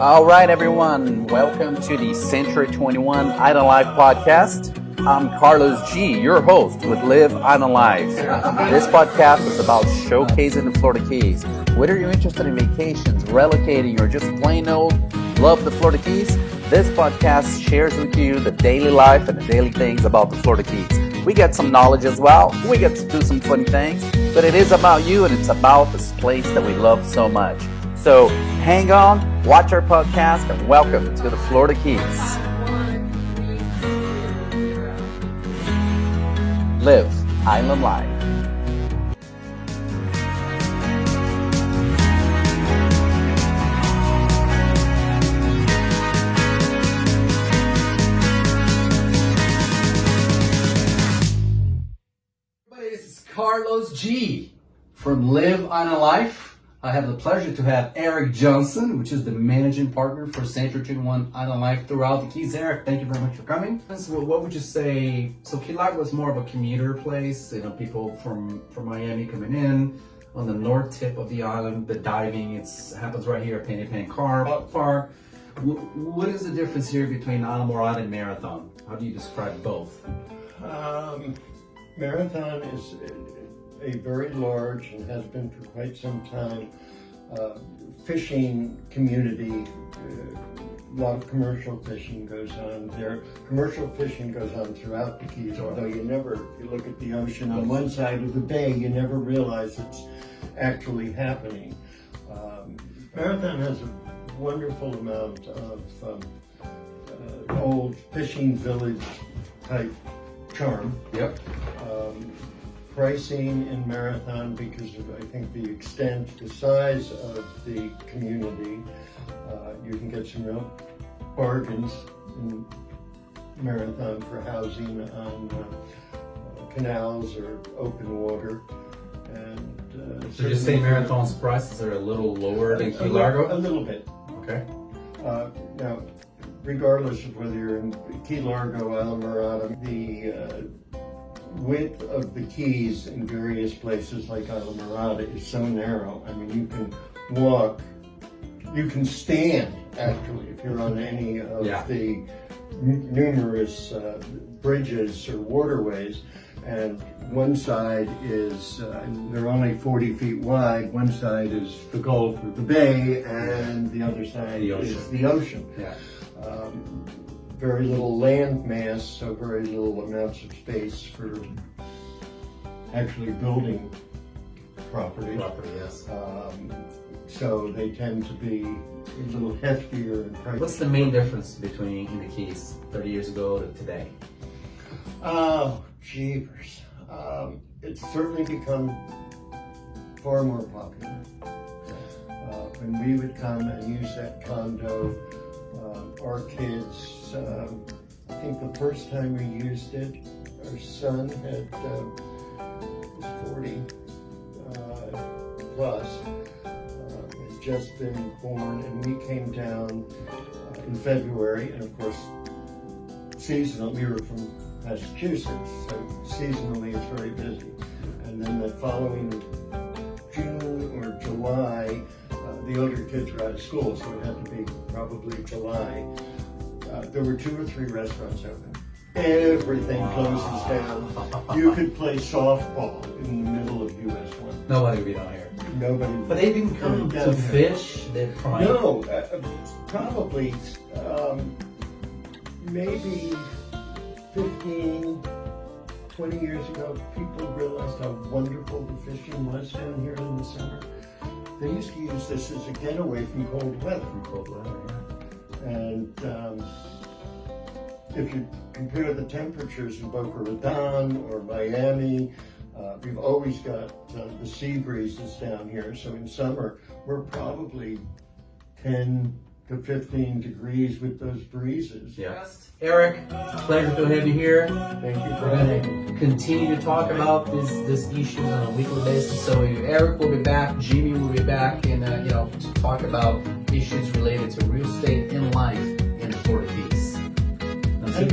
All right, everyone. Welcome to the C21 Island Life podcast. I'm Carlos G., your host with Live Island Life. This podcast is about showcasing the Florida Keys. Whether you're interested in vacations, relocating, or just plain old love the Florida Keys, this podcast shares with you the daily life and the daily things about the Florida Keys. We get some knowledge as well. We get to do some funny things, but it is about you and it's about this place that we love so much. So hang on, watch our podcast, and welcome to the Florida Keys. Live Island Life. This is Carlos G. from Live Island Life. I have the pleasure to have Eric Johnson, which is the managing partner for C21 Island Life throughout the Keys. Eric, thank you very much for coming. So what would you say, so Key Largo was more of a commuter place, people from Miami coming in. On the north tip of the island, the diving, happens right here at Penny Pan Car Park. What is the difference here between Islamorada and Marathon? How do you describe both? Marathon is a very large and has been for quite some time fishing community. A lot of commercial fishing goes on there. Commercial fishing goes on throughout the Keys, although if you look at the ocean on one side of the bay, you never realize it's actually happening. Marathon has a wonderful amount of old fishing village type charm. Yep. Pricing in Marathon, because of I think the extent, the size of the community, you can get some real bargains in Marathon for housing on canals or open water. And So just say Marathon's prices are a little lower than Key Largo? A little bit. Okay. Now, regardless of whether you're in Key Largo, Islamorada, the width of the Keys in various places like Islamorada is so narrow. I mean, you can walk, you can stand actually if you're on any of the numerous bridges or waterways, and one side is, they're only 40 feet wide, one side is the Gulf or the Bay, and the other side is the ocean. Yeah. Very little land mass, so very little amounts of space for actually building property. Yes. So they tend to be a little heftier in price. What's the main difference between the Keys 30 years ago to today? Oh, jeepers. It's certainly become far more popular. When we would come and use that condo, our kids, I think the first time we used it, our son was 40 plus, had just been born, and we came down in February, and of course, seasonal, we were from Massachusetts, so seasonally it's very busy. And then the following June or July, the older kids were out of school, so it had to be probably July. There were 2 or 3 restaurants open. Everything closes down. You could play softball in the middle of US 1. Nobody would be down here. Nobody. But they didn't come to fish. They're trying. No, probably maybe 15, 20 years ago, people realized how wonderful the fishing was down here in the summer. They used to use this as a getaway from cold weather. And if you compare the temperatures in Boca Raton or Miami, we've always got the sea breezes down here. So in summer, we're probably 10 to 15 degrees with those breezes. Yeah. Eric, pleasure to have you here. Thank you for We're having going me. to continue to talk about these issues on a weekly basis. So Eric will be back, Jimmy will be back, and to talk about issues related to real estate and life in the Florida Keys. And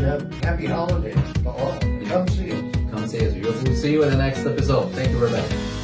have happy holidays to all. Come see us. Come see us. We'll see you in the next episode. Thank you very much.